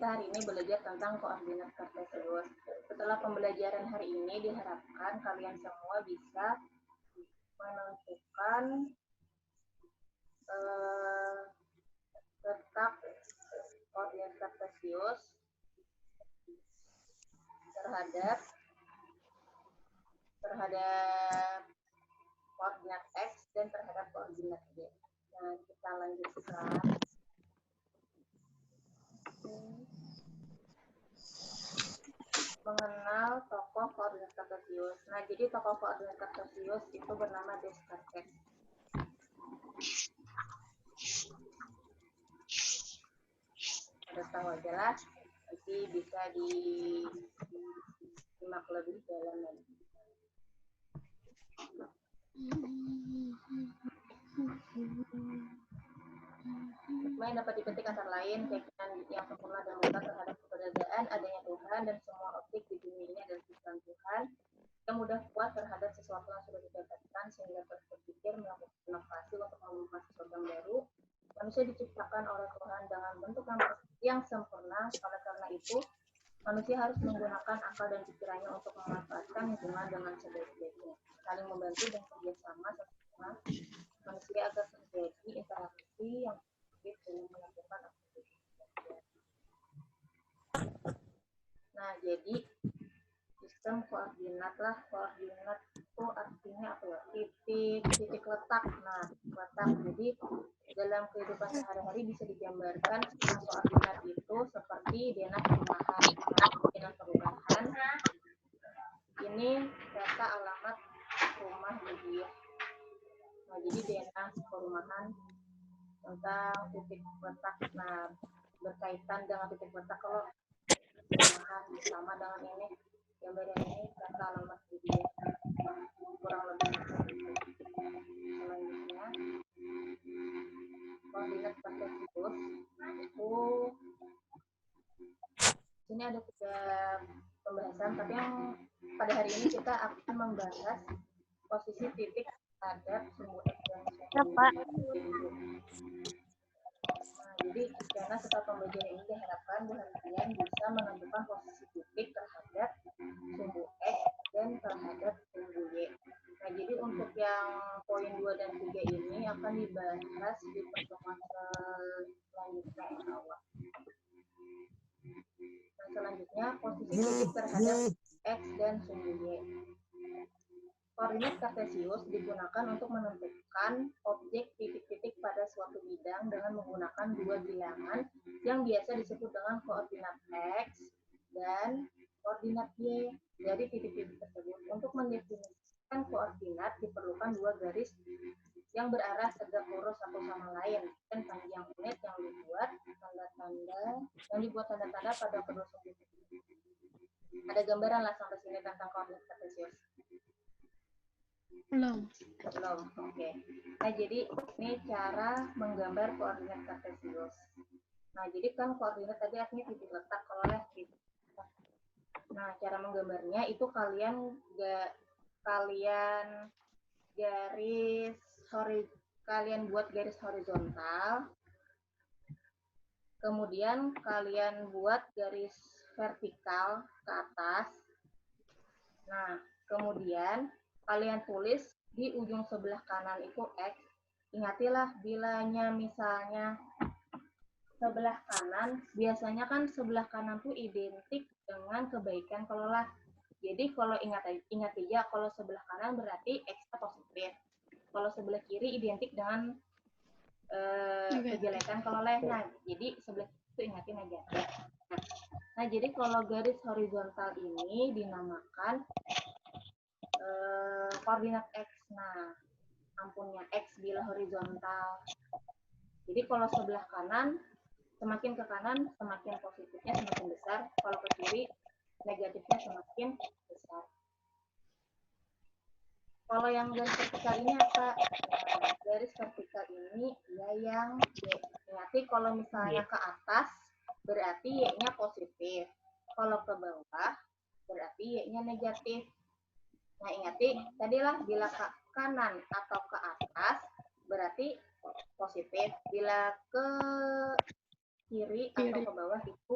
hari ini belajar tentang koordinat kartesius. Setelah pembelajaran hari ini diharapkan kalian semua bisa menentukan letak koordinat kartesius terhadap koordinat X dan terhadap koordinat Y. Nah, kita lanjutkan. Mengenal tokoh koordinat kartesius. Nah, jadi tokoh koordinat kartesius itu bernama Descartes. Harus tahu aja lah, nanti bisa disimak lebih dalam lagi. Hikmah yang dapat dipetik antara lain keyakinan yang sempurna dan mutlak terhadap keberadaan adanya Tuhan dan semua objek di dunia ini adalah ciptaan Tuhan, yang mudah puas terhadap sesuatu yang sudah didapatkan sehingga terus berpikir melakukan inovasi untuk menemukan sesuatu yang baru. Manusia diciptakan oleh Tuhan dengan bentuk yang sempurna. Oleh karena itu, manusia harus menggunakan akal dan pikirannya untuk memanfaatkan lingkungan dengan sebaik-baiknya, saling membantu dan kerjasama sesama manusia agar terjadi interaksi yang positif dalam melakukan aktivitas. Nah, jadi sistem koordinat lah. Koordinat itu artinya apa ya? Titik letak. Nah, letak. Jadi dalam kehidupan sehari-hari bisa digambarkan sistem koordinat itu seperti denah perumahan. Denah perumahan ini data alamat rumah jadi ya. Nah, jadi denah perumahan tentang titik letak. Nah, berkaitan dengan titik letak kalau perumahan sama dengan ini gambar ini data alamat jadi ya. Kurang lebih selanjutnya koordinat kartesius itu sini ada 3 pembahasan, tapi yang pada hari ini kita akan membahas posisi titik terhadap sumbu X dan sumbu Y. Nah, jadi karena setelah pembelajaran ini diharapkan kalian bisa menentukan posisi titik terhadap sumbu X dan terhadap sumbu Y. Nah, jadi untuk yang poin 2 dan 3 ini akan dibahas di pertemuan selanjutnya insya Allah. Nah, selanjutnya posisi titik terhadap X dan sumbu Y. Koordinat kartesius digunakan untuk menentukan objek titik-titik pada suatu bidang dengan menggunakan 2 bilangan yang biasa disebut dengan koordinat X dan koordinat Y dari titik-titik tersebut. Untuk mendefinisikan koordinat diperlukan 2 garis yang berarah tegak lurus satu sama lain dan panjang unit yang dibuat tanda-tanda pada kedua sumbu. Ada gambaran lah sampai sini tentang koordinat kartesius? Belum. Oke. Nah, jadi ini cara menggambar koordinat kartesius. Nah, jadi kan koordinat tadi artinya titik letak, kalau titik. Nah, cara menggambarnya itu kalian buat garis horizontal. Kemudian kalian buat garis vertikal ke atas. Nah, kemudian kalian tulis di ujung sebelah kanan itu X. Ingatilah bilanya misalnya sebelah kanan, biasanya kan sebelah kanan tuh identik dengan kebaikan kalau lah. Jadi kalau ingat aja kalau sebelah kanan berarti X-nya positif. Kalau sebelah kiri identik dengan kejelekan kalau leh. Nah, jadi sebelah itu ingatin aja. Nah, jadi kalau garis horizontal ini dinamakan koordinat X. Nah, ampunnya X bila horizontal. Jadi kalau sebelah kanan, semakin ke kanan, semakin positifnya semakin besar. Kalau ke kiri, negatifnya semakin besar. Kalau yang garis vertikal ini apa? Nah, garis vertikal ini ya yang Y. Berarti kalau misalnya ke atas, berarti Y-nya positif. Kalau ke bawah, berarti Y-nya negatif. Nah, ingati, tadilah bila ke kanan atau ke atas, berarti positif. Bila ke kiri atau ke bawah itu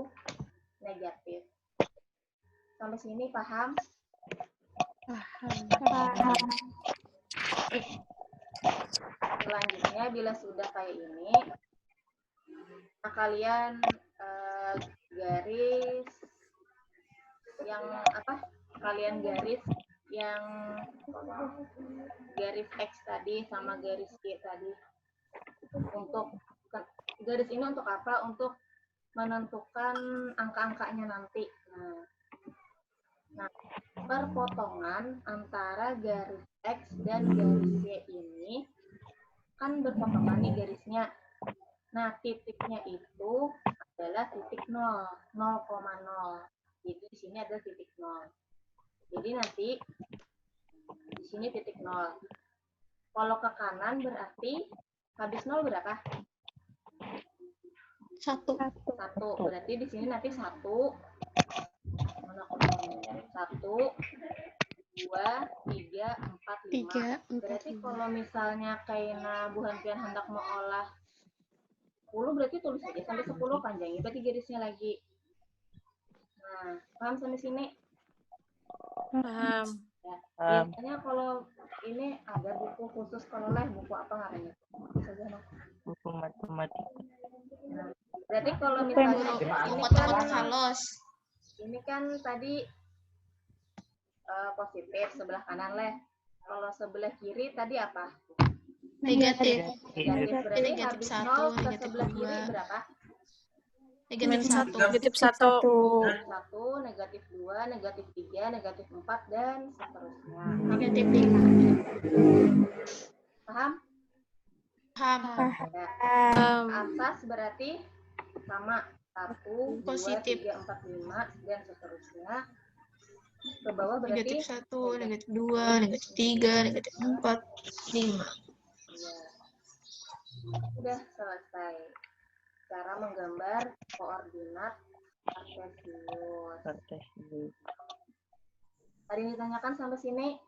negatif. Sampai sini paham? Paham. Selanjutnya bila sudah kayak ini, nah kalian garis yang apa? Kalian garis yang garis X tadi sama garis Y tadi. Untuk garis ini untuk apa? Untuk menentukan angka-angkanya nanti. Nah, perpotongan antara garis X dan garis Y ini kan berpotongan nih garisnya. Nah, titiknya itu adalah titik 0, 0,0. Jadi di sini ada titik 0. Jadi nanti di sini titik 0. Kalau ke kanan berarti habis 0 berapa? 1. 1. Berarti di sini nanti 1. Mana kotornya? 1, 2, 3, 4, 5. Berarti kalau misalnya Kaina Bu Hanfian hendak mengolah 10, berarti tulis aja sampai 10 panjangnya. Berarti garisnya lagi. Nah, paham sampai sini? Paham. Ya. Biasanya kalau ini ada buku khusus kalau buku apa namanya? Buku matematika. Nah, berarti kalau misalnya ini kan tadi positif sebelah kanan Kalau sebelah kiri tadi apa? Negatif. Berarti Negatif habis 1, 0 ke negatif sebelah 2. kiri berapa? Negatif 1. Negatif 1. 1, negatif 2, negatif 3, negatif 4, dan seterusnya. Negatif 5. Paham? Paham. Ya. Atas berarti sama 1, 2, Positif. 3, 4, 5, dan seterusnya. Ke bawah berarti Negatif 1, negatif 2, negatif 3, negatif 4, 5. Ya. Sudah selesai. Cara menggambar koordinat Kartesius. Ada yang ditanyakan sampai sini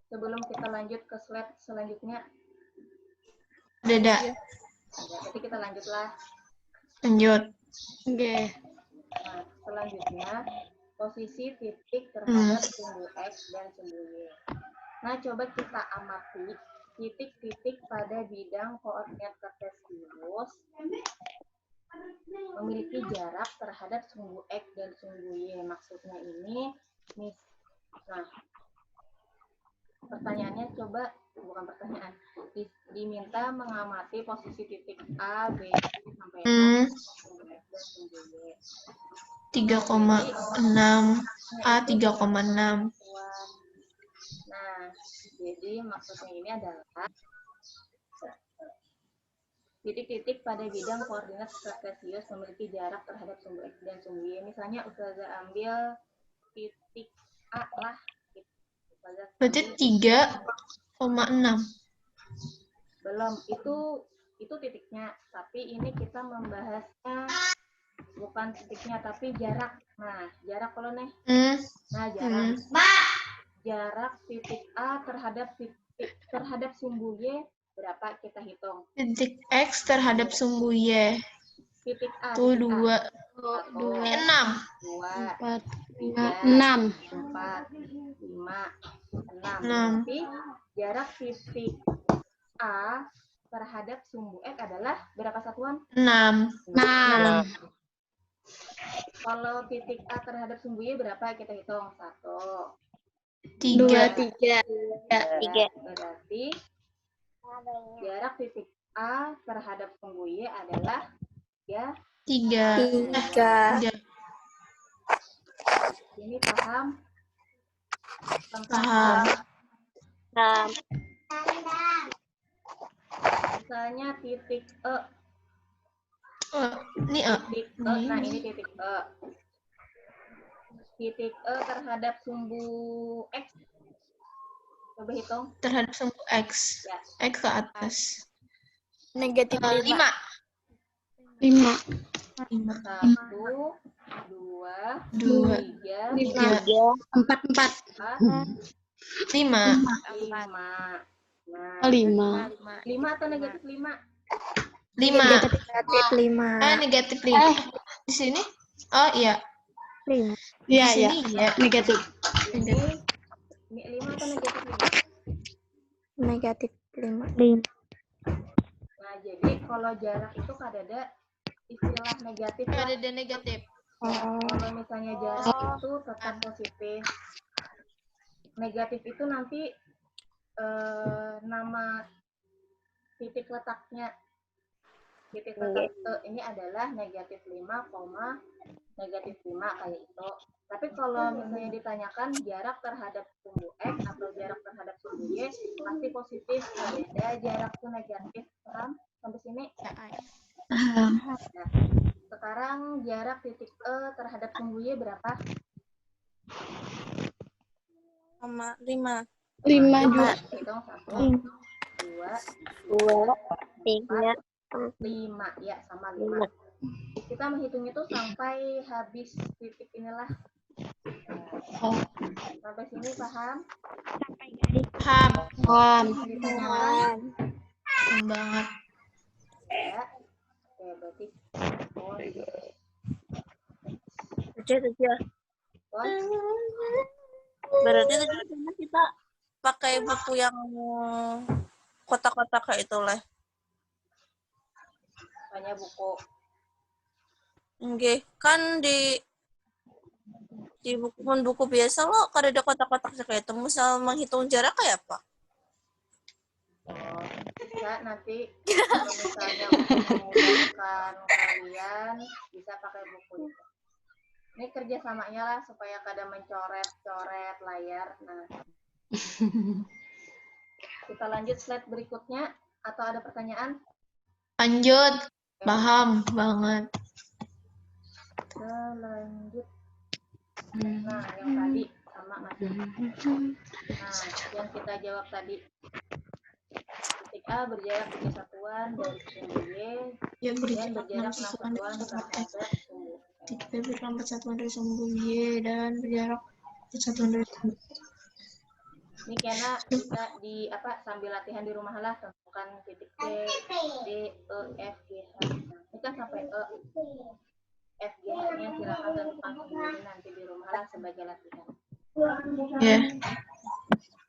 sebelum kita lanjut ke slide selanjutnya? Ada. Jadi kita lanjutlah. Lanjut. Oke. Nah, selanjutnya posisi titik terhadap sumbu X dan sumbu Y. Nah, coba kita amati titik-titik pada bidang koordinat Kartesius memiliki jarak terhadap sumbu X dan sumbu Y. Maksudnya ini, nah, pertanyaannya coba, bukan pertanyaan, diminta mengamati posisi titik A, B, sampai sumbu X dan sumbu Y. 3,6 A 3,6. Nah, jadi maksudnya ini adalah titik-titik pada bidang koordinat Kartesius memiliki jarak terhadap sumbu X dan sumbu Y. Misalnya Ustazah ambil titik A lah. Berarti 3,6. Belum, itu titiknya. Tapi ini kita membahasnya bukan titiknya, tapi jarak. Nah, jarak kalau nih. Nah, jarak. Jarak titik A terhadap sumbu Y berapa kita hitung? Titik X terhadap sumbu Y. Titik A. Tuh 2. 6. 2, 4, 3, 6. 4, 5, 6. 6. Berarti jarak titik A terhadap sumbu X adalah berapa satuan? 6. Kalau titik A terhadap sumbu Y berapa kita hitung? 1, 3. 3. Berarti jarak titik A terhadap sumbu Y adalah 3. 3. Ini paham? Paham. Misalnya titik E. Ini A. Titik E. Nah, ini titik E. Titik E terhadap sumbu X. Coba hitung. Terhadap sumbu X. Ya. X ke atas. Negatif 5. 5. 1, 1, 2, 3, 4. 5. 5. Nah, 5. 5 atau negatif 5? 5. Negatif 5. Negatif 5. Di sini? Oh iya. 5. Di Iya, iya. sini ya. Negatif. Ini 5 atau negatif 5? Negatif 5. Nah, jadi kalau jarak itu ada istilah negatif lah. Ada negatif. Kalau misalnya jarak itu tetap positif. Negatif itu nanti nama titik letaknya. Titik letak ini adalah negatif 5, negatif 5 kayak itu. Tapi kalau misalnya ditanyakan jarak terhadap sumbu X atau jarak terhadap sumbu Y, pasti positif. Beda jarak itu negatif. Paham? Sampai sini? Nah, sekarang jarak titik E terhadap sumbu Y berapa? 5. 5 juga. Hitung 1, 2, 3. 5. Ya, sama 5. Kita menghitung itu sampai habis titik inilah. Sampai sini paham? Paham. Ditanyakan? Banget. Ya. Oke, berarti Berarti tadi kita pakai buku yang kotak-kotak kayak itu lah. hanya buku. Oke, kan di buku biasa lo kada ada kotak-kotak kayak itu. Misal menghitung jarak kayak apa? Bisa nanti kalau misalnya untuk memudahkan kalian bisa pakai buku itu. Ini kerjasamanya lah supaya kada mencoret-coret layar. Nah, kita lanjut slide berikutnya atau ada pertanyaan? Lanjut. Paham banget. Kita lanjut. Nah, yang tadi sama masih. Nah, yang kita jawab tadi. Titik A berjarak 3 satuan dari sumbu Y Ya dan berjarak 6 berjarak 6 satuan satuan dari sumbu X. terhadap sumbu. Titik B berjarak 4 satuan dari sumbu Y dan berjarak 4 satuan dari sumbu. Ini karena bisa sambil latihan di rumah lah, tentukan titik C, D, E, F, G, H. Ini kan sampai E, F, G, H-nya silakan tentukan sendiri nanti di rumah lah sebagai latihan. Ya.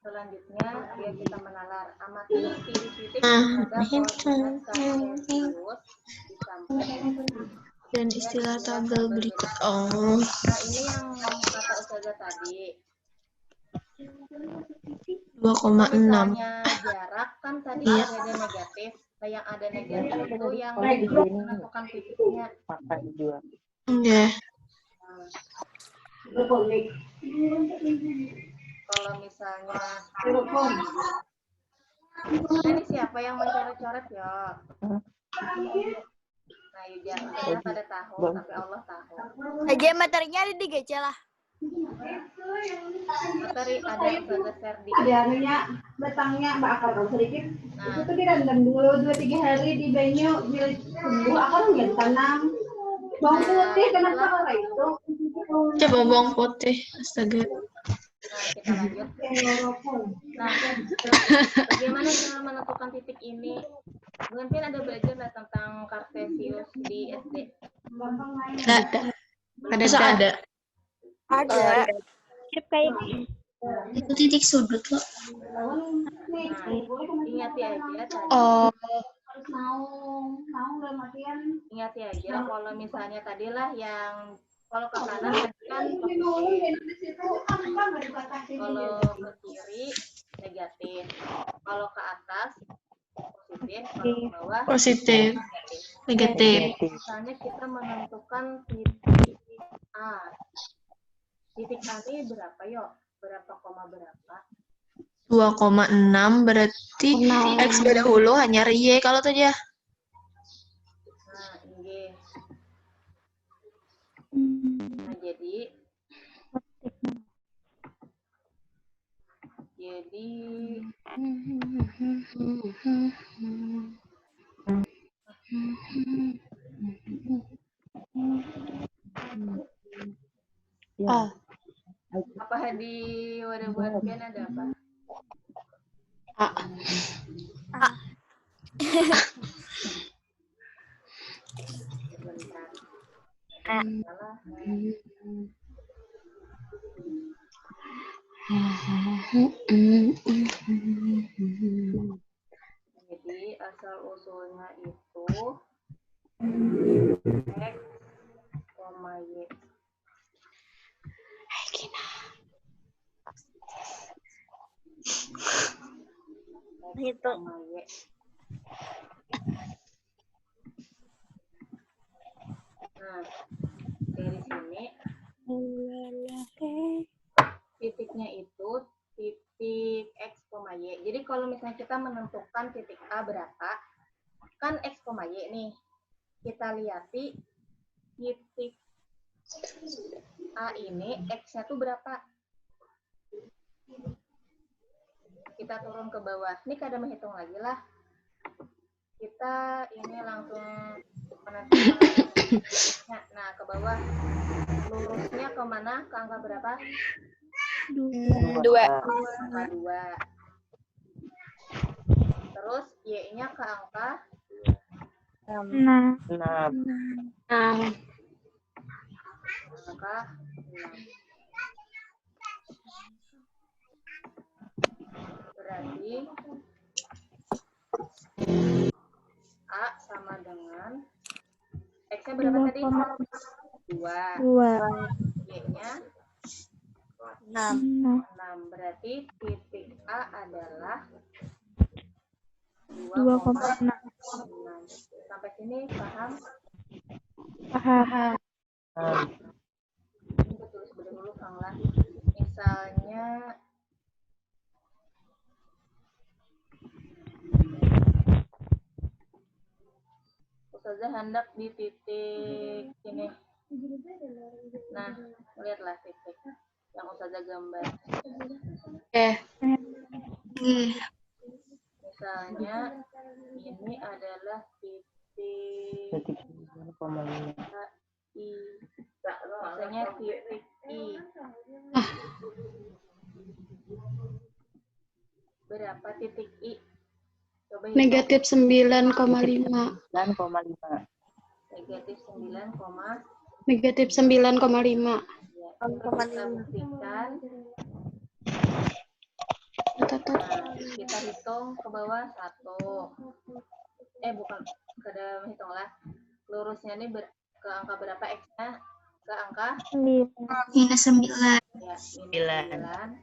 Selanjutnya, ya kita menalar. Amati titik-titik terhadap koordinat kartesius disamping. Dan istilah tabel berikut. Oh. Nah, ini yang kata Ustazah tadi. 2,6. Misalnya jarak kan tadi ada negatif. Nah, yang ada negatif itu yang menentukan titiknya. Ya. Kalau misalnya ini siapa yang mencoret-coret ya? Nah, Yuja, saya pada tahu, tapi Allah tahu. Aja materinya ada di GC lah. Materi ada Ustazah Ferdi. Biasanya datangnya Mbak Akal sedikit. Nah, Itu tuh direndam dulu 2-3 hari di banyu bila sembuh Akal nggak tanam. Bawang putih kenapa kalau itu? Coba bawang putih. Astaga. nah, kita lanjut. Nah, bagaimana cara menentukan titik ini? Mungkin ada belajar lah tentang kartesius di SD. Ada. Ada. Itu titik sudut loh. Nah, ingati aja tadi. Oh. Harus mau dalam artian Ingati aja kalau misalnya tadilah yang kalau ke kanan tadi kan positif, kalau ke kiri negatif, kalau ke atas positif, kalau ke bawah Positif. negatif. Negatif. Misalnya kita menentukan titik A. Titik A ini berapa yuk? Berapa koma berapa? 2,6 berarti X berdahulu hanya Y kalau tuh ya. Nah, ini. Nah, jadi apa di wadah buatkan ada apa? Salah. Jadi asal usulnya itu X, Y. Itu. Y. Nah, dari sini titiknya itu titik X, Y. Jadi kalau misalnya kita menentukan titik A berapa, kan X, Y nih. Kita lihati titik A ini X-nya tuh berapa. Kita turun ke bawah. Ini kada menghitung lagi lah. Kita ini langsung menentukan. Nah, ke bawah. Lurusnya kemana? Ke angka berapa? 2. Angka 2. Terus Y-nya ke angka 6. angka 6. Berarti A sama dengan X-nya berapa tadi? 2. 2. Y-nya 6. 6. Berarti titik A adalah 2,6. 2,6. Sampai sini paham? Paham. Ini betul dulu Kang lah. Misalnya Ustazah hendak di titik ini. Nah, lihatlah titik yang Ustazah gambar. Misalnya ini adalah titik I. Misalnya titik I. Berapa titik I? Coba hitung. Negatif 9,5. Negatif 9, Negatif 9,5. ya. Kita buktikan. Nah, kita hitung ke bawah 1. Bukan, kada menghitung lah. Lurusnya ini ke angka berapa X-nya? Ke angka Minus 9. ya, minus 9.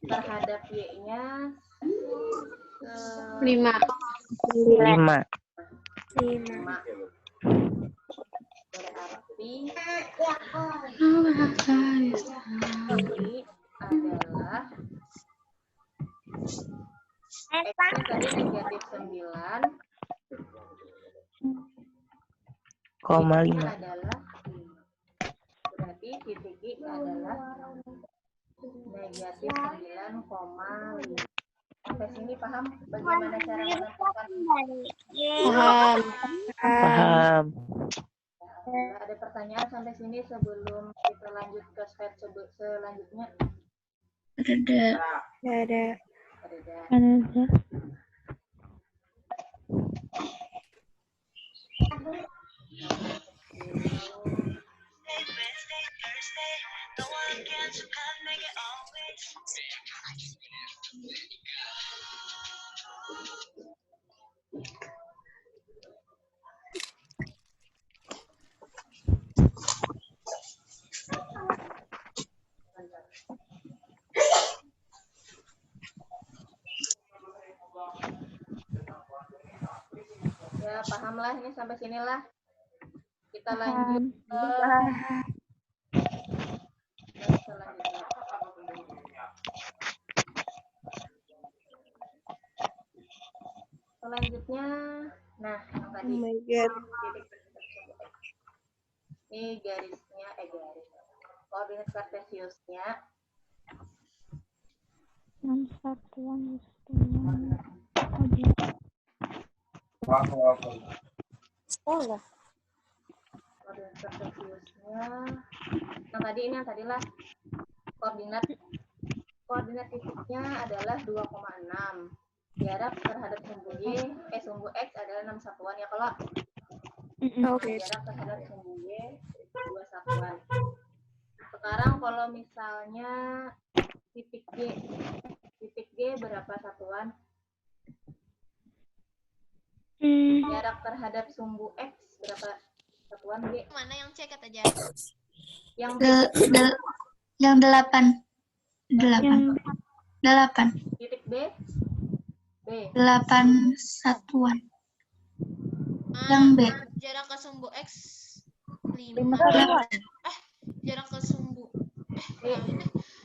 Terhadap Y-nya 5. 5. 5. Berarti ini adalah X-nya tadi negatif 9. Y-nya adalah 5. Berarti titik I adalah negatif 9,5. Sampai sini paham bagaimana cara menentukan? Paham. Ada pertanyaan sampai sini sebelum kita lanjut ke step selanjutnya? Ada. Ada. Ya, pahamlah ini sampai sinilah. Kita lanjut ke selanjutnya. Selanjutnya, nah yang tadi titik ini garisnya, koordinat kartesiusnya 6 satuan Sekolah. koordinat kartesiusnya yang tadi ini yang tadilah koordinat titiknya adalah 2,6. Jarak terhadap sumbu sumbu X adalah 6 satuan ya kalau Oke. jarak terhadap sumbu Y 2 satuan. Sekarang kalau misalnya titik G berapa satuan? Jarak terhadap sumbu X berapa satuan G? Mana yang C kata Jan? Yang B, Yang 8. 8. titik B? 8 satuan. Yang B. Jarak ke sumbu X 5. 5 satuan. Jarak ke sumbu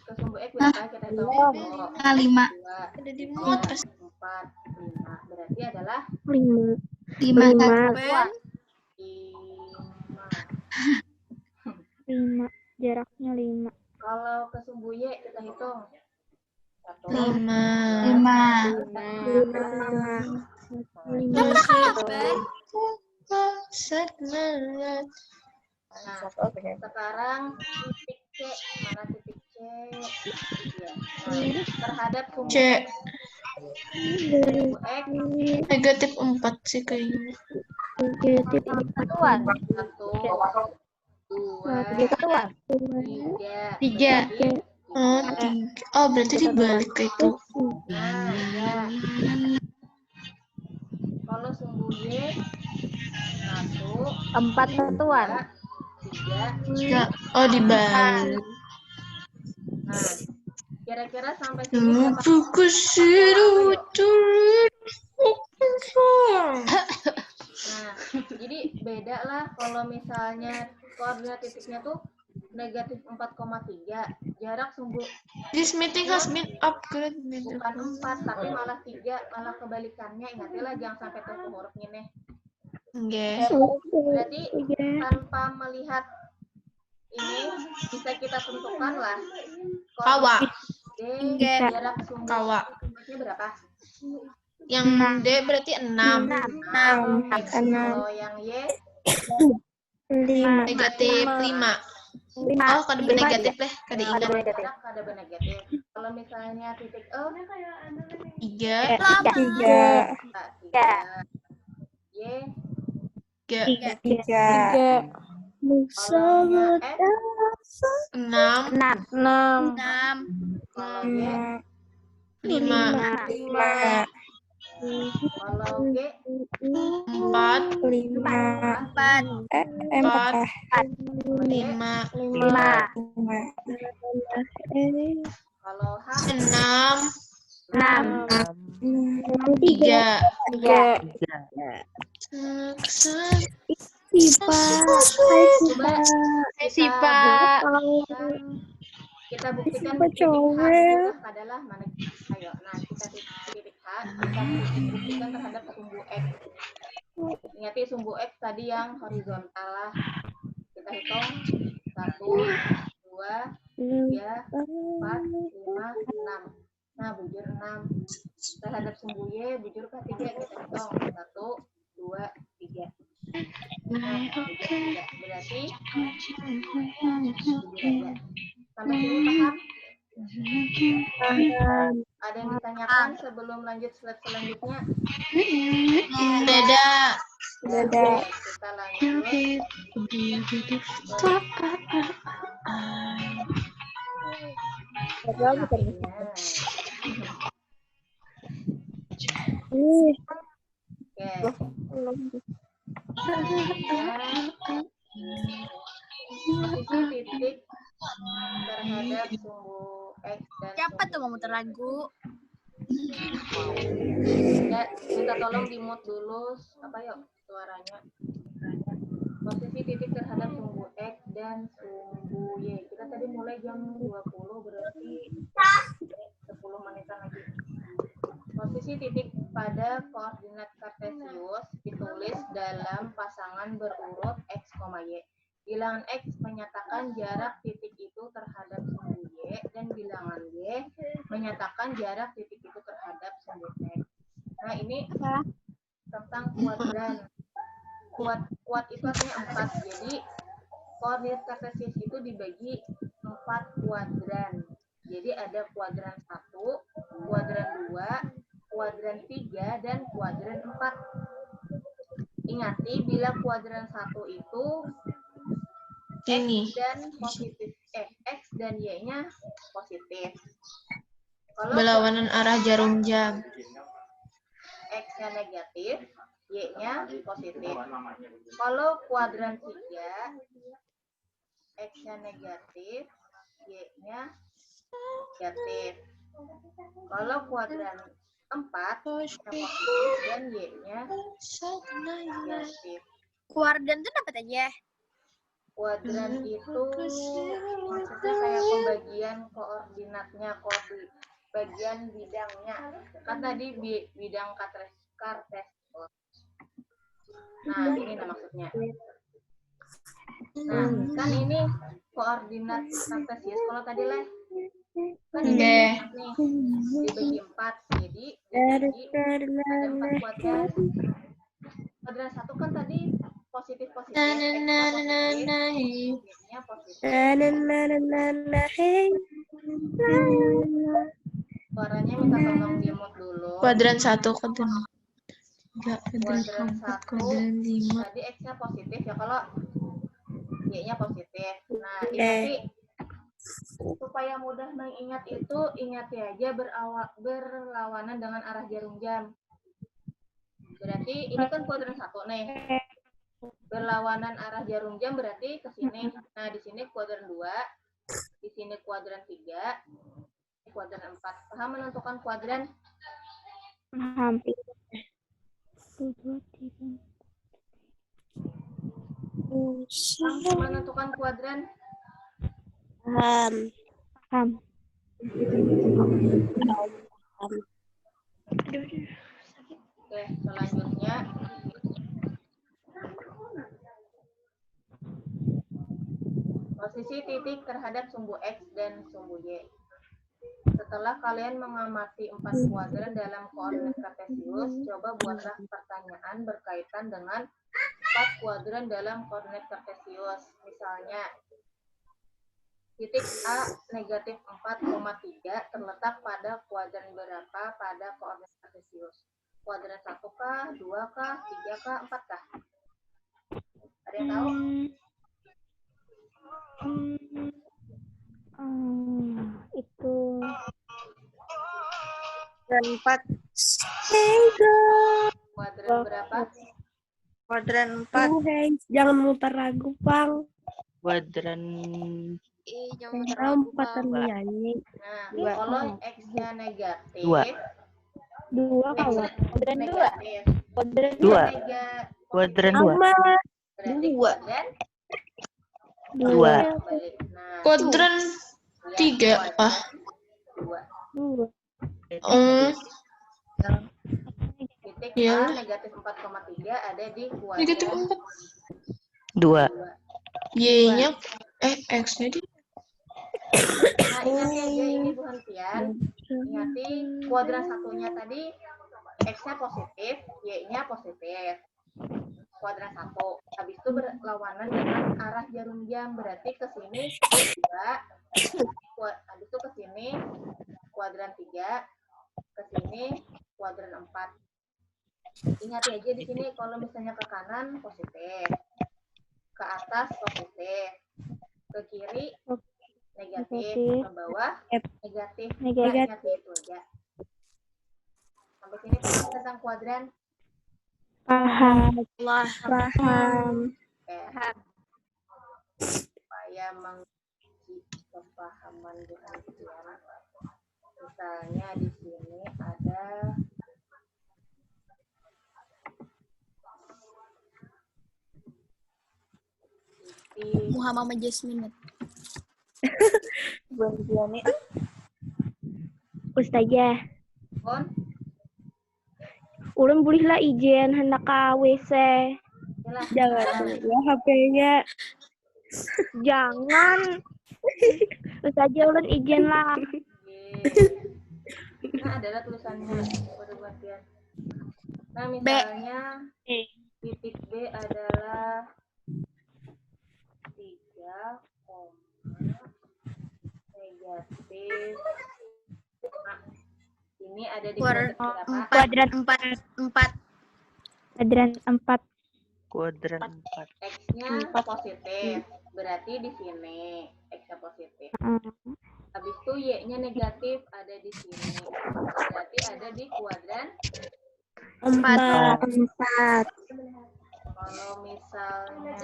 Ke sumbu X berapa? Kita hitung. 5. 2, ada di muat 4, 5. Berarti adalah 5 Ben lima. 5. Jaraknya 5. Kalau ke sumbu Y kita hitung. 1, 5. Nah, sekarang titik C. Mana titik C? Ya. Nah, terhadap sumbu C X. Sumbu X negatif 4 sih kayaknya. Satuan. 1, 2, 3. 3. Oh, 3. Oh, berarti dibalik ke itu. Nah, ya. Kalau sumbu Y 1, 4 satuan. 3. 3. Oh, dibalik. Nah, kira-kira sampai sini berapa? Nah, jadi beda lah kalau misalnya koordinat titiknya tuh negatif 4,3. Jarak sumbu This meeting has been upgraded. bukan 4, tapi malah 3. Malah kebalikannya. Ingatilah jangan sampai tutup hurufnya nih. Nggih. Berarti tanpa melihat ini bisa kita tentukan lah. Kawa. D, jarak sumbu Kawa. sumbunya berapa? Yang D berarti 6. Kalau yang Y Negatif 5. Oh, kada negatif deh, kada ingat. jarak ada negatif. Kalau misalnya titik E 3. 3. Y 3. kalau yang F 6. 6. kalau Y 5. kalau G 4. 4 4. kalau Y 5. kalau H 6. 3. coba kita buktikan titik H itu adalah mana? Ayo, nah kita titik H kita buktikan terhadap sumbu X. Ingati sumbu X tadi yang horizontal lah. Kita hitung 1, 2, 3, 4, 5, 6. Nah, bujur 6. Terhadap sumbu Y, bujur ke 3 kita hitung 1, 2, 3. Nah, bujur 3. Berarti bujur aja. Sampai sini paham? Ada yang ditanyakan sebelum lanjut slide selanjutnya? Beda. Oke, kita lanjut. Titik terhadap sumbu X dan Siapa tuh mau muter lagu? ya, minta tolong di mute dulu yuk suaranya. Posisi titik terhadap sumbu X dan sumbu Y. Kita tadi mulai jam 20 berarti 10 menitan lagi. Posisi titik pada koordinat kartesius ditulis dalam pasangan berurut X, Y. Bilangan X menyatakan jarak titik itu terhadap sumbu Y dan bilangan Y menyatakan jarak titik itu terhadap sumbu X. Nah, ini tentang kuadran. Kuad itu artinya 4. Jadi koordinat kartesius itu dibagi 4 kuadran. Jadi ada kuadran 1, kuadran 2, kuadran 3, dan kuadran 4. Ingati bila kuadran 1 itu Ini. dan positif. X dan Y-nya positif. Kalau Berlawanan arah jarum jam. X-nya negatif, Y-nya positif. Kalau kuadran 3, X-nya negatif, Y-nya negatif. Kalau kuadran 4, X-nya positif dan Y-nya negatif. Kuadran itu apa aja? Kuadran itu maksudnya kayak pembagian koordinatnya, bagian bidangnya. Kan tadi bidang Kartesius. Nah, ini maksudnya. Nah, kan ini koordinat Kartesius. Kalau tadi kan dibagi 4 nih. Dibagi 4. Jadi ada 4 kuadran. Kuadran 1 kan tadi positif-positif. X-nya positif. Suaranya minta tolong di-mute dulu. Kuadran 1, kuadran 3, Kuadran 1 kuadran 5. tadi X-nya positif ya, kalau Y-nya positif. Nah, ini nanti supaya mudah mengingat itu, ingat aja berlawanan dengan arah jarum jam. Berarti ini kan kuadran 1 nih. Berlawanan arah jarum jam berarti ke sini. Nah, di sini kuadran 2, di sini kuadran 3, kuadran 4. Paham menentukan kuadran? Hampir. Paham menentukan kuadran? Paham. Oke, selanjutnya posisi titik terhadap sumbu X dan sumbu Y. Setelah kalian mengamati 4 kuadran dalam koordinat Kartesius, coba buatlah pertanyaan berkaitan dengan 4 kuadran dalam koordinat Kartesius. Misalnya, titik A negatif 4,3 terletak pada kuadran berapa pada koordinat Kartesius? Kuadran 1 kah, 2 kah, 3 kah, 4 kah? Ada yang tahu? Itu Kuadran 4. Kuadran berapa? Kuadran 4. jangan mutar lagu, Bang. Kuadran Jangan terlalu nyanyi. Nah, kalau X-nya negatif, 2 X-nya negatif. Dua. Nega- Kuadran 2. Berarti kuadran 2. balik. Nah, Kuadran 3, ah. 2. Titik Iya. A negatif 4,3 ada di Negatif kuadran 4. 2. 2. Y-nya, X-nya di. Nah, ingati aja ini Bu Hantian. Ingati kuadran satunya tadi X-nya positif, Y-nya positif. Kuadran 1. Habis itu berlawanan dengan arah jarum jam. Berarti ke sini 2. Habis itu ke sini kuadran 3. Ke sini kuadran 4. Ingati aja di sini kalau misalnya ke kanan positif. Ke atas positif. Ke kiri negatif, ke bawah negatif. Negatif. Nah, ingat itu aja. Sampai sini paham tentang kuadran? Paham. Oke. Supaya menguji kepahaman dengan kalian. Misalnya di sini ada Muhammad Jasmine. Ustazah, Bon, ulun bolehlah izin hendak ke WC. silahkan. Ya HP-nya. Jangan. Ustazah ulun izin lah. Nah, adalah tulisannya. Bagian. Nah, misalnya titik B adalah 3, negatif. Nah, ini ada di kuadran berapa? Kuadran 4. Kuadran 4. Kuadran 4. X-nya positif. berarti di sini X-nya positif. Habis itu Y-nya negatif ada di sini. Berarti ada di kuadran. 4. Kalau misalnya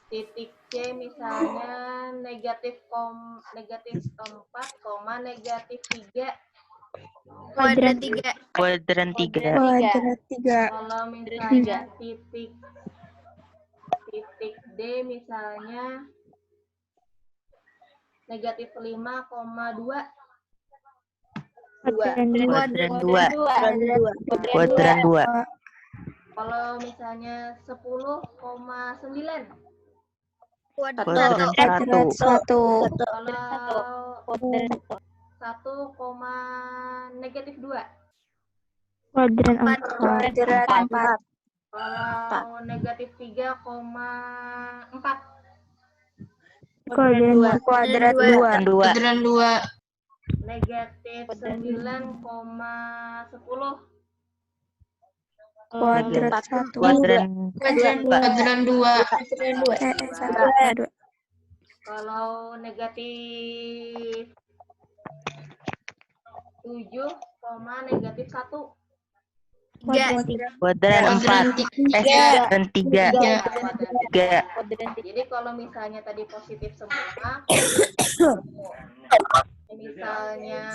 titik C misalnya negatif 4, negatif 3. Kuadran 3. Kuadran 3. Kalau misalnya titik D misalnya negatif 5,2. Kuadran 2. Kuadran 2. Kalau misalnya 10,9. Kuadran 1. Kalau 1, negatif 2. Kuadran 4. Kalau negatif 3,4. Kuadran 2. Kuadran 2. Negatif 9,10. Kuadran 1. Kuadran 2. Kalau negatif 7, negatif 1. Kuadran 4. Kuadran 3. Jadi kalau misalnya tadi positif semua, misalnya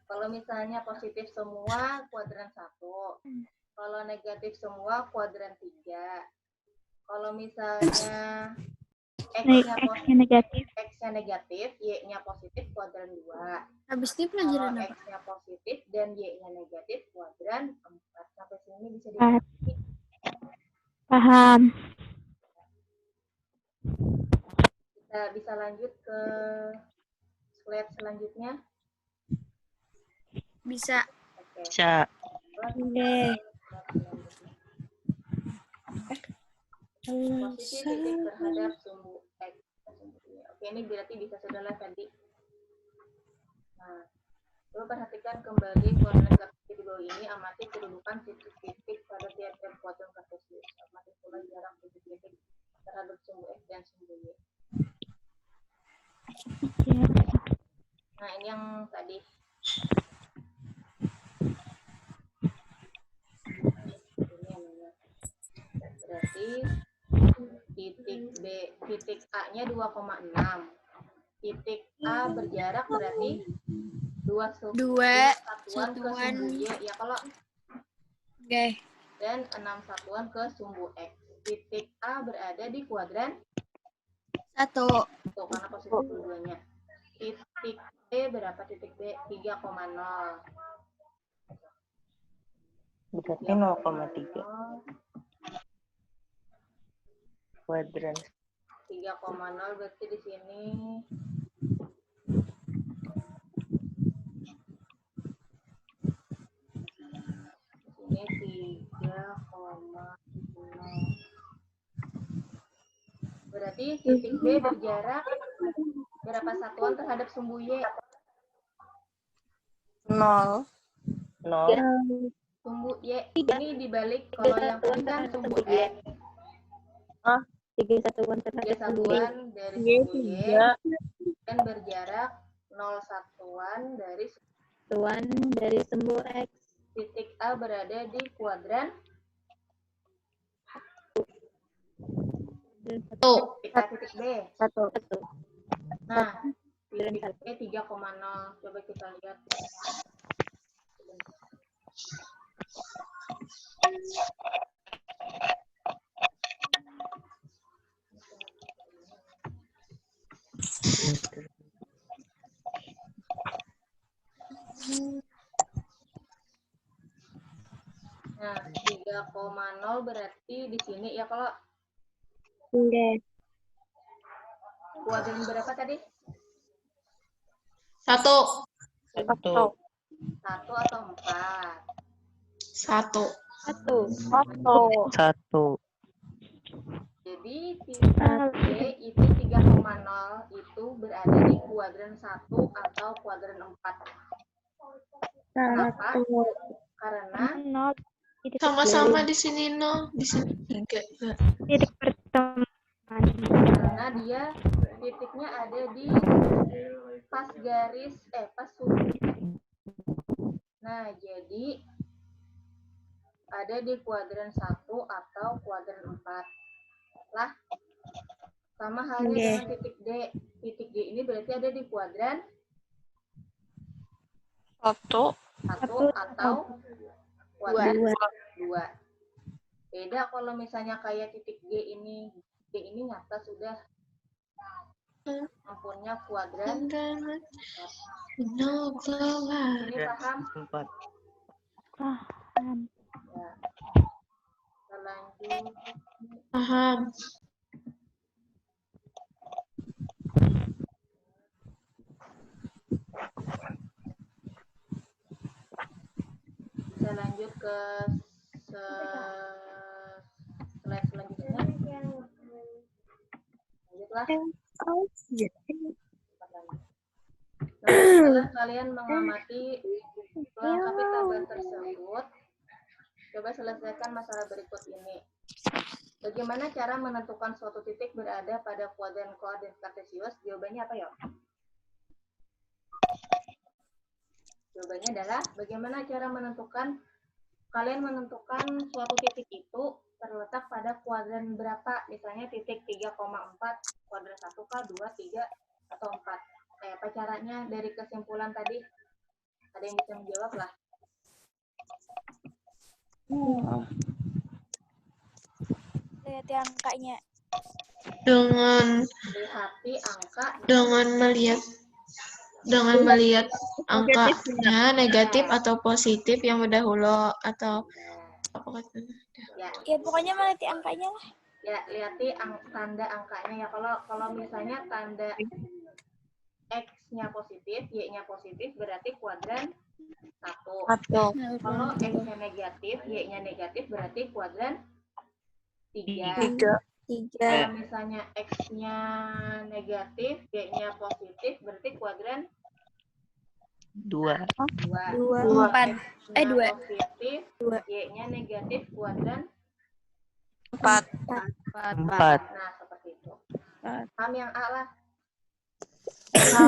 kalau misalnya positif semua kuadran 1. Kalau negatif semua kuadran 3. Kalau misalnya X-nya negatif, Y-nya positif kuadran 2. Habis ini Kalau pelajaran apa? X-nya positif dan Y-nya negatif kuadran 4. Sampai sini bisa Empat. dipahami. Paham. Kita bisa lanjut ke slide selanjutnya. Bisa. Oke. Bisa. Posisi titik terhadap sumbu X. Oke, ini berarti bisa saudara tadi. Nah, coba perhatikan kembali koordinat kartesius di bawah ini. Amati kedudukan titik-titik pada tiap-tiap kuadran kartesius. Amati pula jarak titik-titik terhadap sumbu X dan sumbu Y. Nah, ini yang tadi. Ini yang benar. Berarti titik A-nya 2,6. Titik A berjarak berarti 2 satuan ke sumbu Y. Ya kalau Oke. dan 6 satuan ke sumbu X. Titik A berada di kuadran 1. tuh karena positif dua-duanya. Titik B berapa titik B? 3,0. Berarti 0,3. Kuadran 3,0 berarti di sini ini 3,0. Berarti titik B berjarak berapa satuan terhadap sumbu Y? 0. 0. Sumbu Y ini dibalik kalau yang tadi kan sumbu X. 3 satuan 3 satuan dari sumbu Y dan berjarak 0 satuan dari sumbu X. titik A berada di kuadran kita titik B. 1. Nah, titik B 3,0. Coba kita lihat. Nah, 3,0 berarti di sini ya kalau kuadran berapa tadi? 1. 1 atau 4? 1. 1. Jadi titik B itu 3,0 itu berada di kuadran 1 atau kuadran 4. Kenapa? Karena Nol. Titik Sama-sama di sini 0, di sini 3. titik pertemuan. karena dia titiknya ada di pas sudut. Nah, jadi ada di kuadran 1 atau kuadran 4. Lah, sama halnya dengan titik D. Titik D ini berarti ada di kuadran 1. 1 atau kuadran 2. Beda kalau misalnya kayak titik D ini nyata sudah ampunnya kuadran. No kelar. Ini paham? 4. Paham. Ya. Kita lanjut. Paham. Kita lanjut ke slide selanjutnya. Lanjutlah. Nah, setelah kalian mengamati melengkapi tabel tersebut, coba selesaikan masalah berikut ini. Bagaimana cara menentukan suatu titik berada pada kuadran koordinat kartesius? Jawabannya apa ya? Jawabannya adalah bagaimana cara kalian menentukan suatu titik itu terletak pada kuadran berapa? Misalnya titik 3,4, kuadran 1 kah, 2, 3, atau 4. Apa caranya dari kesimpulan tadi? Ada yang bisa menjawab lah. Lihat angkanya. Dengan melihat angkanya negatif atau positif yang mendahulu atau apa katanya? Ya pokoknya meliti angkanya lah. Ya, lihati tanda angkanya ya. Kalau misalnya tanda X-nya positif, Y-nya positif, berarti kuadran 1. Kalau X-nya negatif, Y-nya negatif, berarti kuadran 3. 3. Kalau misalnya X-nya negatif, Y-nya positif, berarti kuadran 2. 2. 4. X-nya 2. positif, Y-nya negatif, kuadran 4. 4. Nah, seperti itu. Paham yang A lah. Ya,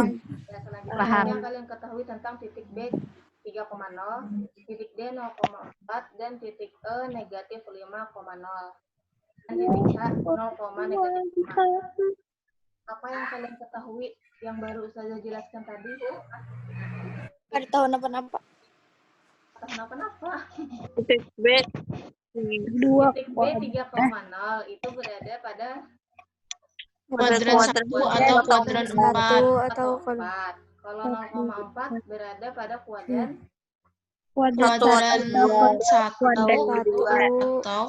selanjutnya kalian ketahui tentang titik B 3,0, titik D 0,4, dan titik E negatif 5,0. Dan titik H 0, negatif 5. Apa yang kalian ketahui yang baru saya jelaskan tadi? Ada tahu apa-apa. Kenapa? Titik B. Titik B 3,0 itu berada pada Kuadran 1 atau kuadran 4. Atau 4. Kalau 0,4 berada pada kuadran Kuadran 1 atau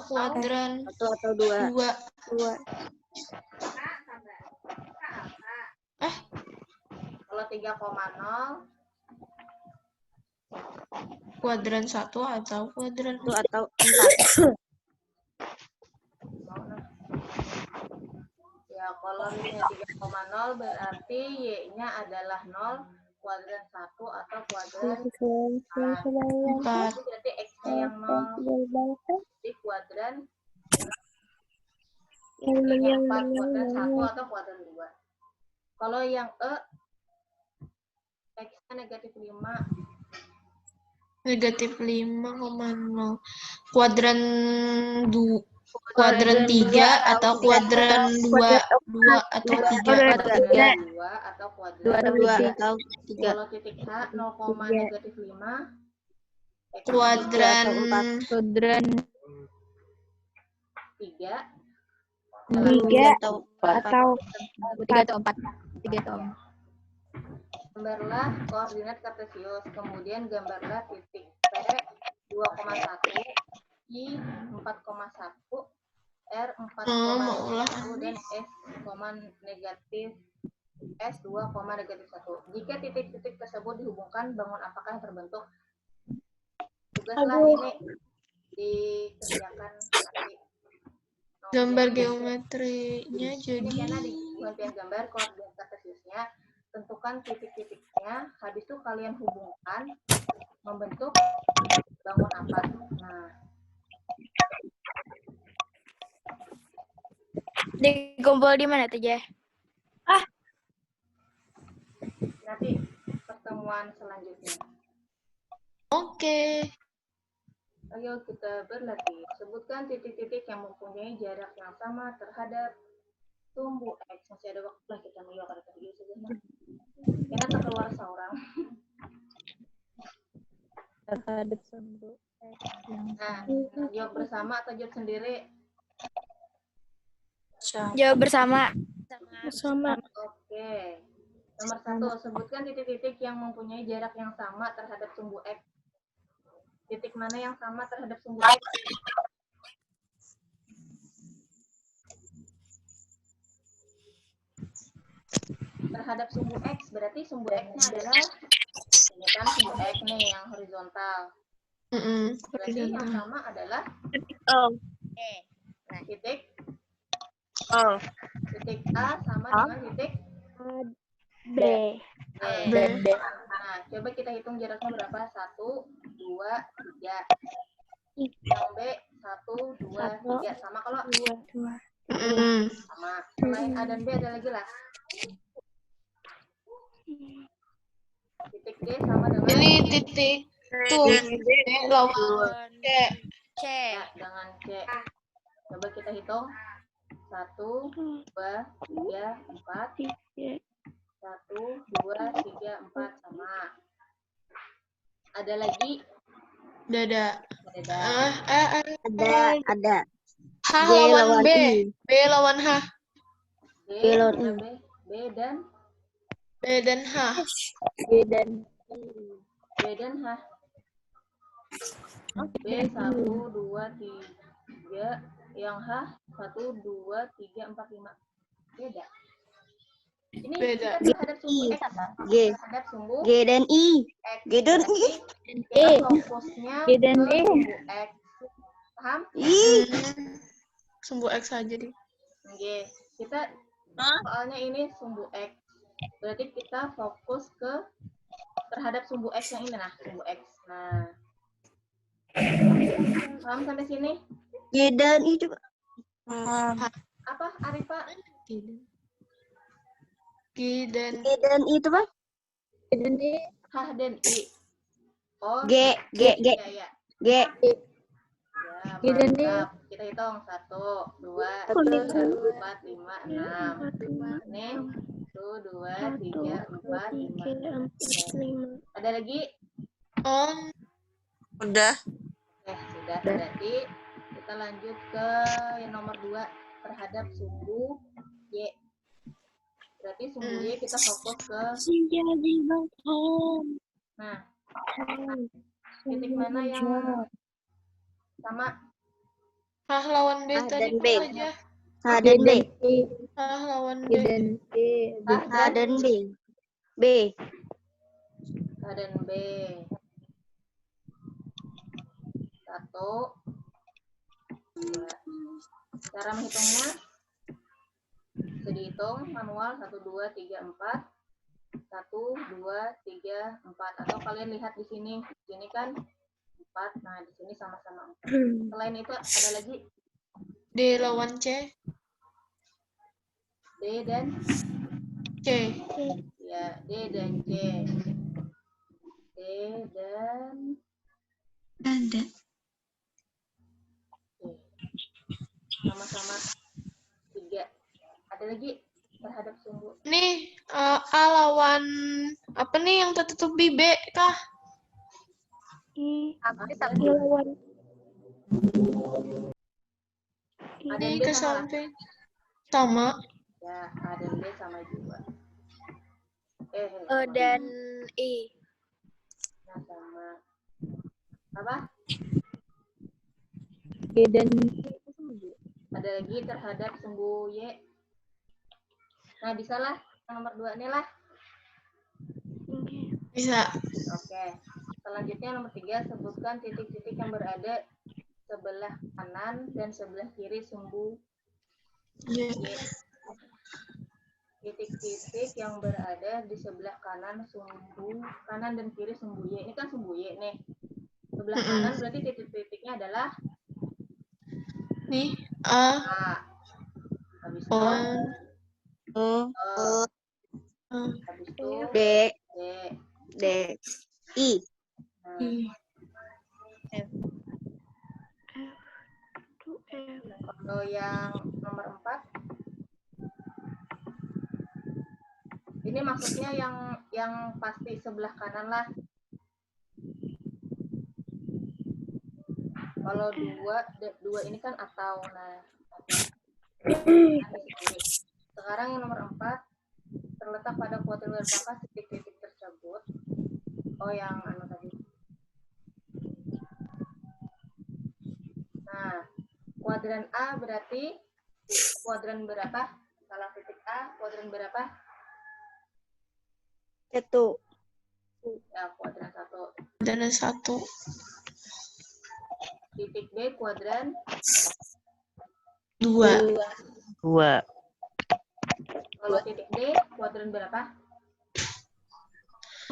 kuadran 2. Kalau 3,0 kuadran 1 atau kuadran 2. atau 4. Ya, kalau misalnya 3,0 berarti Y-nya adalah 0, kuadran 1 atau kuadran 4. Berarti X-nya yang 0 di kuadran Y-nya 4, kuadran 1 atau kuadran 2. Kalau yang E, X-nya negatif 5. Negatif 5,0. Kuadran 3 atau kuadran 2 atau 3. Kuadran 2 atau kuadran 2 atau 3. Kalau titik H 0, negatif 5. Kuadran 3. 3 atau 3 atau 4. Gambarlah koordinat kartesius, kemudian gambarlah titik P 2,1, I 4,1, R 4,1, dan S 2, negatif 1. Jika titik-titik tersebut dihubungkan, bangun apakah yang terbentuk? Tugaslah ini dikerjakan nanti. Gambar geometrinya Ini jadi karena di bagian gambar koordinat kartesiusnya, tentukan titik-titiknya, habis itu kalian hubungkan membentuk bangun apa? Nah, Dikumpul di mana tuh, Je? nanti pertemuan selanjutnya. Oke. Ayo kita berlatih. Sebutkan titik-titik yang mempunyai jarak yang sama terhadap sumbu X. Masih ada waktu lah kita menjawab kata tadi sebenarnya. Karena keluar seorang. Terhadap sumbu X yang Nah, jawab bersama atau jawab sendiri? Jawab bersama. sama. Oke. Nomor 1, sebutkan titik-titik yang mempunyai jarak yang sama terhadap sumbu X. Titik mana yang sama terhadap sumbu X? Terhadap sumbu X, berarti sumbu X-nya adalah, ini kan sumbu X nih yang horizontal. Berarti yang sama adalah titik titik A sama dengan titik B. B. Nah, coba kita hitung jaraknya berapa? 1, 2, 3. Yang B 1, 2, 3. Sama kalau sama. Selain A dan B ada lagi lah. Titik D sama dengan Ini titik tuh lawan C. ya, dengan C. Coba kita hitung. 1, 2, 3, 4. 1, 2, 3, 4 sama. Ada lagi? Dada. Ada. Ada. H lawan B. B lawan H. B, ada B, B dan H. B dan B dan H. B 1, 2, 3. Yang H 1, 2, 3, 4, 5. Beda. Ini Beda. kita terhadap sumbu X. G. Terhadap sumbu G dan I. X. G dan I. Berarti kita fokusnya G dan ke E. sumbu X. Paham? Sumbu X aja deh. Oke. Kita soalnya ini sumbu X. Berarti kita fokus ke terhadap sumbu X yang ini, nah, sumbu X. Nah. Paham sampai sini? G dan I juga. Apa, Arifa? G dan G dan I itu Bang. H dan I. Oh, G. ya, ya. G. Ya, G dan I. mantap. Kita hitung 1, 2, 3, 4, 5, 6. Ini 1, 2, 3, 4, 5. Ada lagi? Udah. Sudah. Berarti kita lanjut ke yang nomor 2 terhadap sumbu Y. Berarti sumbu Y kita fokus ke nah, titik mana yang sama? H lawan B H tadi dan B. aja. H dan B. H lawan B. H dan B. B. H dan B. 1, 2. Cara menghitungnya bisa dihitung manual 1, 2, 3, 4. 1, 2, 3, 4. Atau kalian lihat di sini. Di sini kan 4. Nah, di sini sama-sama 4. Selain itu ada lagi D lawan C. D dan C. ya, D dan C. D dan Ada. sama-sama 3. Ada lagi terhadap sumbu Nih A lawan apa nih yang tertutup di B kah? Lawan A dan Ini B ke sama. samping. Sama. Ya, A dan B sama juga. O dan I. Nah, sama. Apa? G dan Ada lagi terhadap sumbu Y. Nah, bisalah yang nomor 2 ini lah. Bisa. Oke. Selanjutnya nomor 3, sebutkan titik-titik yang berada sebelah kanan dan sebelah kiri sumbu Y. Titik-titik yang berada di sebelah kanan dan kiri sumbu Y. Ini kan sumbu Y nih. Sebelah kanan berarti titik-titiknya adalah Nih, A, A. Habis itu O, habis itu D, D. D, I. Nah, I. kalau yang nomor 4 ini maksudnya yang pasti sebelah kanan lah. Kalau dua ini kan atau nah sekarang yang nomor 4 terletak pada kuadran berapakah titik-titik tersebut? Oh yang anu tadi. Nah, kuadran A berarti kuadran berapa? Salah titik A, kuadran berapa? 1. Ya, kuadran 1. Dan 1. Titik B kuadran 2. 2. kalau titik D kuadran berapa?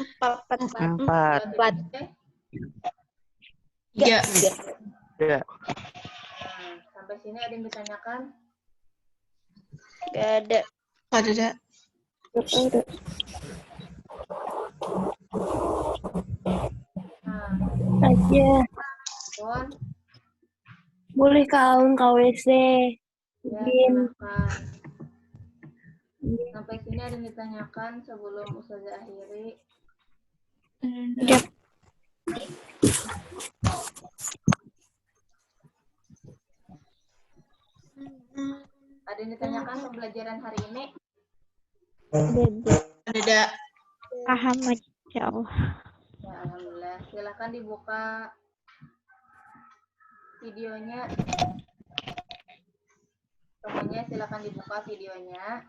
4. 4. Kalau titik C? 3. 3. Nah, sampai sini ada yang ditanyakan? Gak ada. Ada. Nah, Aja. Pon, Boleh kaun KWC. ya Izin. silakan. Sampai sini ada yang ditanyakan sebelum Ustazah akhiri. Ya. Ada yang ditanyakan pembelajaran hari ini? Ada. Paham Masya Allah. Ya, alhamdulillah. Silakan dibuka videonya. Semuanya silakan dibuka videonya.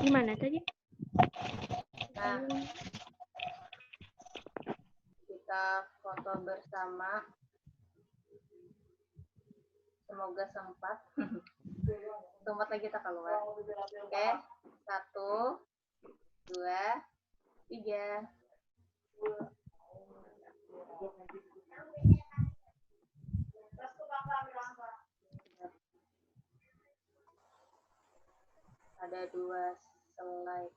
Gimana tadi? Nah, kita foto bersama. Semoga sempat. Sempat lagi kita keluar. Oke, 1, 2, 3. Ada 2 slide.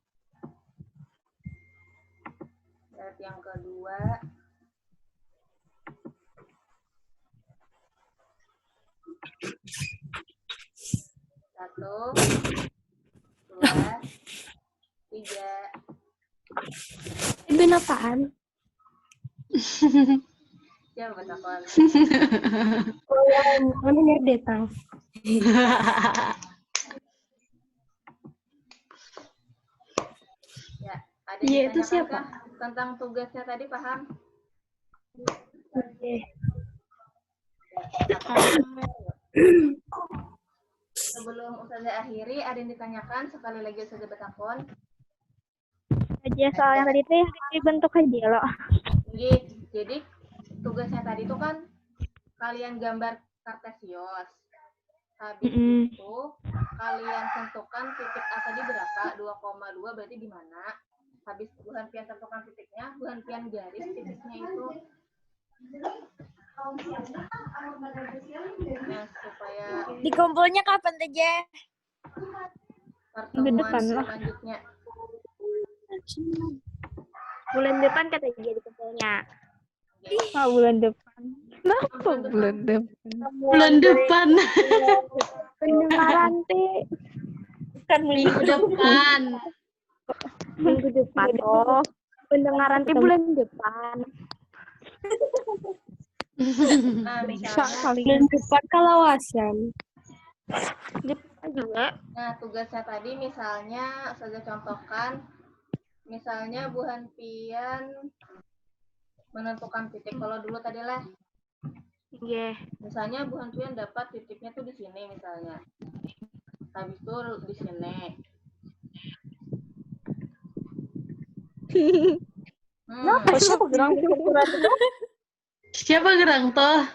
Slide yang kedua. Satu, 2, 3. Ibn apaan? Siapa takon? Mana detang? Ya, ada Iya, yang itu ditanyakan siapa? kah tentang tugasnya tadi, paham? Oke. Sebelum Ustazah akhiri, ada yang ditanyakan sekali lagi Ustazah bertakon. Aja soal yang tadi itu yang dibentuk aja loh. Jadi tugasnya tadi itu kan kalian gambar kartesios. Habis itu kalian tentukan titik A tadi berapa? 2,2 berarti di mana? Habis Bu Hanfian tentukan titiknya, Bu Hanfian garis titiknya itu. Nah, supaya Dikumpulnya kapan aja? pertemuan depan lah. selanjutnya. Bulan depan kata dia dikumpulnya. Oh, bulan depan. Kenapa Bulan depan. Bulan depan. Pendengaran teh. Kan Minggu depan. minggu depan. Oh, pendengaran teh bulan depan. Nah, misalnya, Bulan depan kalawasan. Depan juga. nah tugasnya tadi misalnya saya contohkan, misalnya Bu Hanfian menentukan titik. Kalau dulu tadi lah, Iya. misalnya Bu Hanfian dapat titiknya tuh di sini misalnya. Habis itu di sini. Siapa gerang ukuran itu? Siapa gerang toh?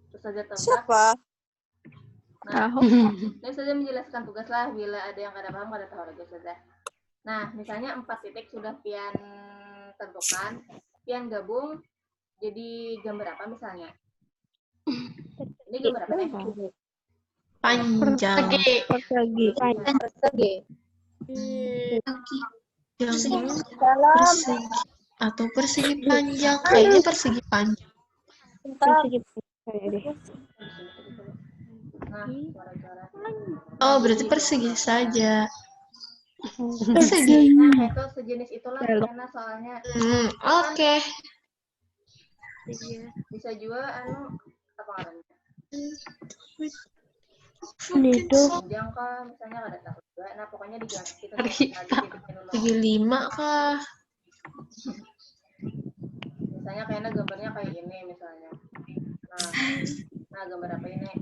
Terus saja tebak. Siapa? Nah, ini saja menjelaskan tugas lah. Bila ada yang kada paham, kada tahu lagi saja. Nah, misalnya 4 titik sudah pian tentukan. pian gabung jadi gambar apa misalnya? Ini gambar apa nih? Panjang. Persegi. Persegi. Panjang. Persegi. Atau persegi panjang. Kayaknya persegi panjang. Persegi. Kayak deh. Nah, suara-suara. Oh, berarti persegi saja. Persegi. Nah, itu sejenis itulah karena soalnya Oke. bisa juga apa ngarannya? Panjang kah, misalnya ada tahu juga. Nah, pokoknya diganti kita Persegi 5 kah? Misalnya kayaknya gambarnya kayak ini misalnya. Nah gambar apa ini?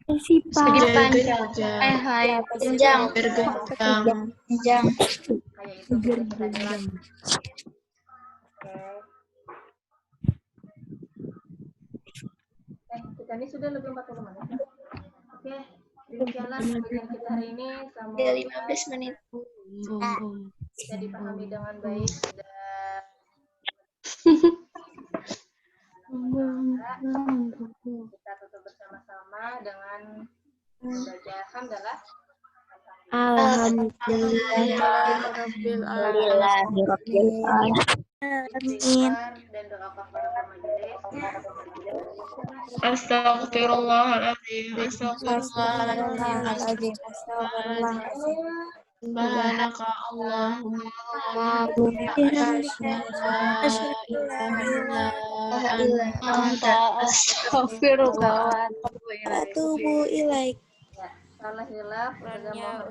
Persegi panjang. Panjang. Bergenjang. Kayak itu. Oke. Kita ini sudah lebih 40 menit. Oke, demikianlah kajian kita hari ini. Semoga 15 menit. bisa dipahami dengan baik dan kita tutup bersama-sama dengan membaca hamdalah. Amin. Dan doa kafaratul majelis. Astagfirullahaladzim. Astagfirullahaladzim. Subhanaka Allahumma wa Atubu ilaik. Ya, salah hilaf, mohon maaf.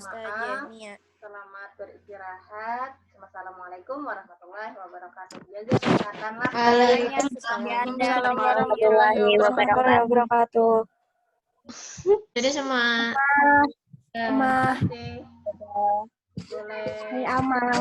Selamat beristirahat. Assalamualaikum warahmatullahi wabarakatuh. Jaga kesehatanlah. Waalaikumsalam warahmatullahi wabarakatuh. Jadi sama. Terima kasih. Boleh. Hai Amal.